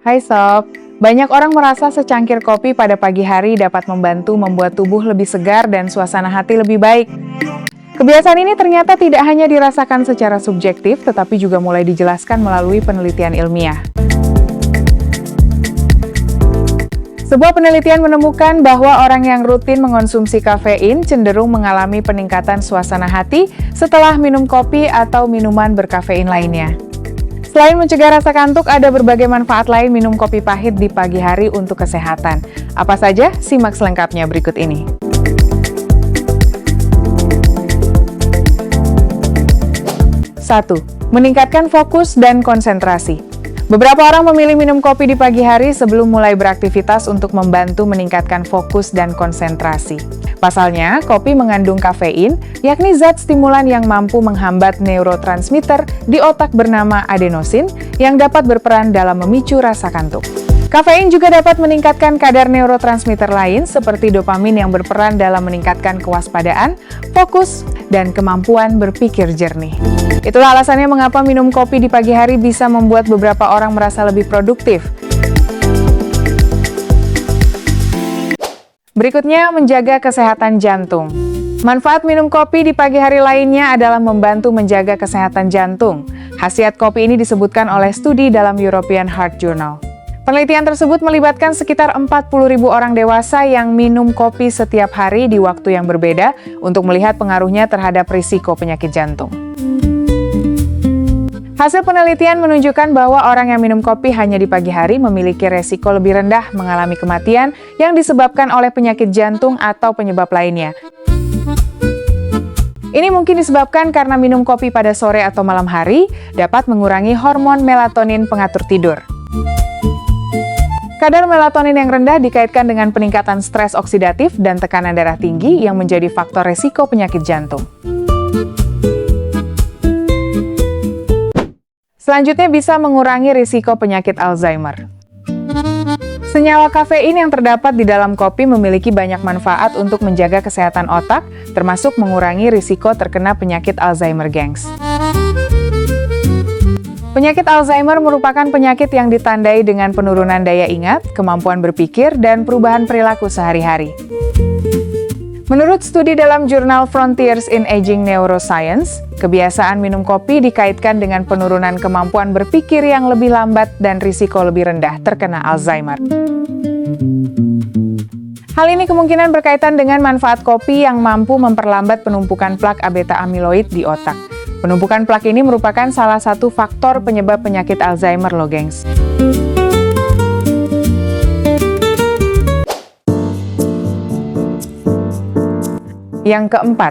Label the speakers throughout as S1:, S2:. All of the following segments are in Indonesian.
S1: Hai Sob, banyak orang merasa secangkir kopi pada pagi hari dapat membantu membuat tubuh lebih segar dan suasana hati lebih baik. Kebiasaan ini ternyata tidak hanya dirasakan secara subjektif, tetapi juga mulai dijelaskan melalui penelitian ilmiah. Sebuah penelitian menemukan bahwa orang yang rutin mengonsumsi kafein cenderung mengalami peningkatan suasana hati setelah minum kopi atau minuman berkafein lainnya. Selain mencegah rasa kantuk, ada berbagai manfaat lain minum kopi pahit di pagi hari untuk kesehatan. Apa saja? Simak selengkapnya berikut ini. Satu, meningkatkan fokus dan konsentrasi. Beberapa orang memilih minum kopi di pagi hari sebelum mulai beraktivitas untuk membantu meningkatkan fokus dan konsentrasi. Pasalnya, kopi mengandung kafein, yakni zat stimulan yang mampu menghambat neurotransmitter di otak bernama adenosin yang dapat berperan dalam memicu rasa kantuk. Kafein juga dapat meningkatkan kadar neurotransmitter lain seperti dopamin yang berperan dalam meningkatkan kewaspadaan, fokus, dan kemampuan berpikir jernih. Itulah alasannya mengapa minum kopi di pagi hari bisa membuat beberapa orang merasa lebih produktif. Berikutnya, menjaga kesehatan jantung. Manfaat minum kopi di pagi hari lainnya adalah membantu menjaga kesehatan jantung. Khasiat kopi ini disebutkan oleh studi dalam European Heart Journal. Penelitian tersebut melibatkan sekitar 40.000 orang dewasa yang minum kopi setiap hari di waktu yang berbeda untuk melihat pengaruhnya terhadap risiko penyakit jantung. Hasil penelitian menunjukkan bahwa orang yang minum kopi hanya di pagi hari memiliki resiko lebih rendah mengalami kematian yang disebabkan oleh penyakit jantung atau penyebab lainnya. Ini mungkin disebabkan karena minum kopi pada sore atau malam hari dapat mengurangi hormon melatonin pengatur tidur. Kadar melatonin yang rendah dikaitkan dengan peningkatan stres oksidatif dan tekanan darah tinggi yang menjadi faktor resiko penyakit jantung. Selanjutnya bisa mengurangi risiko penyakit Alzheimer. Senyawa kafein yang terdapat di dalam kopi memiliki banyak manfaat untuk menjaga kesehatan otak, termasuk mengurangi risiko terkena penyakit Alzheimer, gengs. Penyakit Alzheimer merupakan penyakit yang ditandai dengan penurunan daya ingat, kemampuan berpikir, dan perubahan perilaku sehari-hari. Menurut studi dalam jurnal Frontiers in Aging Neuroscience, kebiasaan minum kopi dikaitkan dengan penurunan kemampuan berpikir yang lebih lambat dan risiko lebih rendah terkena Alzheimer. Hal ini kemungkinan berkaitan dengan manfaat kopi yang mampu memperlambat penumpukan plak beta amiloid di otak. Penumpukan plak ini merupakan salah satu faktor penyebab penyakit Alzheimer loh, gengs. Yang keempat,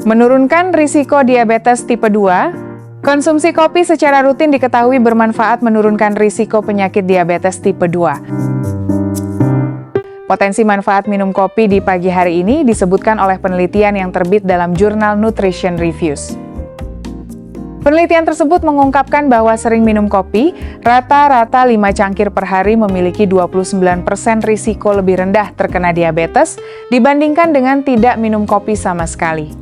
S1: menurunkan risiko diabetes tipe 2. Konsumsi kopi secara rutin diketahui bermanfaat menurunkan risiko penyakit diabetes tipe 2. Potensi manfaat minum kopi di pagi hari ini disebutkan oleh penelitian yang terbit dalam jurnal Nutrition Reviews. Penelitian tersebut mengungkapkan bahwa sering minum kopi, rata-rata 5 cangkir per hari memiliki 29% risiko lebih rendah terkena diabetes dibandingkan dengan tidak minum kopi sama sekali.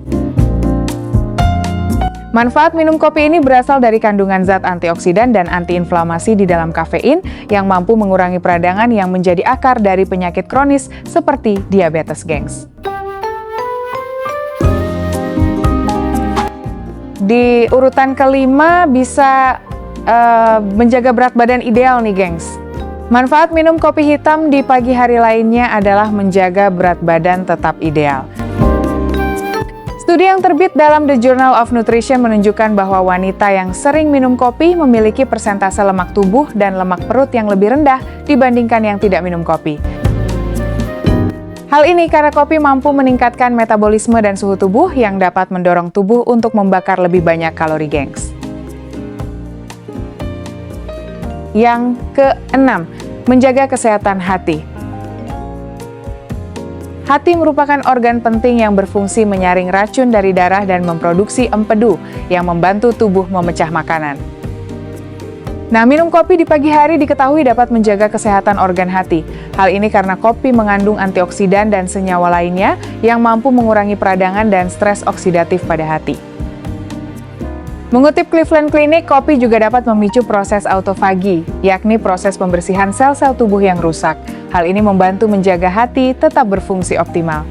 S1: Manfaat minum kopi ini berasal dari kandungan zat antioksidan dan antiinflamasi di dalam kafein yang mampu mengurangi peradangan yang menjadi akar dari penyakit kronis seperti diabetes, gengs. Di urutan kelima bisa menjaga berat badan ideal nih, gengs. Manfaat minum kopi hitam di pagi hari lainnya adalah menjaga berat badan tetap ideal. Studi yang terbit dalam The Journal of Nutrition menunjukkan bahwa wanita yang sering minum kopi memiliki persentase lemak tubuh dan lemak perut yang lebih rendah dibandingkan yang tidak minum kopi. Hal ini karena kopi mampu meningkatkan metabolisme dan suhu tubuh yang dapat mendorong tubuh untuk membakar lebih banyak kalori, gengs. Yang keenam, menjaga kesehatan hati. Hati merupakan organ penting yang berfungsi menyaring racun dari darah dan memproduksi empedu yang membantu tubuh memecah makanan. Nah, minum kopi di pagi hari diketahui dapat menjaga kesehatan organ hati. Hal ini karena kopi mengandung antioksidan dan senyawa lainnya yang mampu mengurangi peradangan dan stres oksidatif pada hati. Mengutip Cleveland Clinic, kopi juga dapat memicu proses autofagi, yakni proses pembersihan sel-sel tubuh yang rusak. Hal ini membantu menjaga hati tetap berfungsi optimal.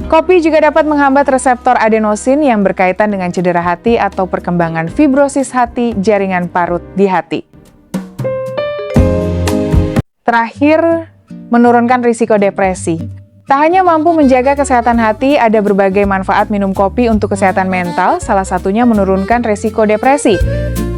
S1: Kopi juga dapat menghambat reseptor adenosin yang berkaitan dengan cedera hati atau perkembangan fibrosis hati jaringan parut di hati. Terakhir, menurunkan risiko depresi. Tak hanya mampu menjaga kesehatan hati, ada berbagai manfaat minum kopi untuk kesehatan mental, salah satunya menurunkan risiko depresi.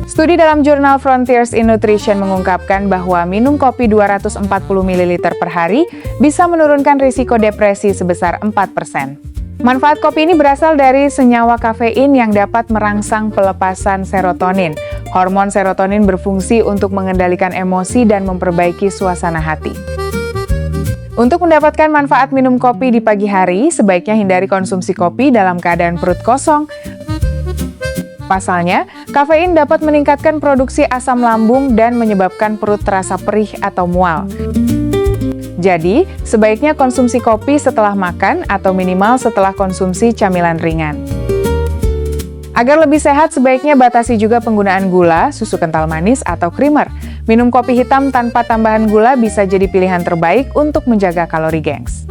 S1: Studi dalam jurnal Frontiers in Nutrition mengungkapkan bahwa minum kopi 240 ml per hari bisa menurunkan risiko depresi sebesar 4%. Manfaat kopi ini berasal dari senyawa kafein yang dapat merangsang pelepasan serotonin. Hormon serotonin berfungsi untuk mengendalikan emosi dan memperbaiki suasana hati. Untuk mendapatkan manfaat minum kopi di pagi hari, sebaiknya hindari konsumsi kopi dalam keadaan perut kosong. Pasalnya, kafein dapat meningkatkan produksi asam lambung dan menyebabkan perut terasa perih atau mual. Jadi, sebaiknya konsumsi kopi setelah makan atau minimal setelah konsumsi camilan ringan. Agar lebih sehat, sebaiknya batasi juga penggunaan gula, susu kental manis, atau creamer. Minum kopi hitam tanpa tambahan gula bisa jadi pilihan terbaik untuk menjaga kalori gengs.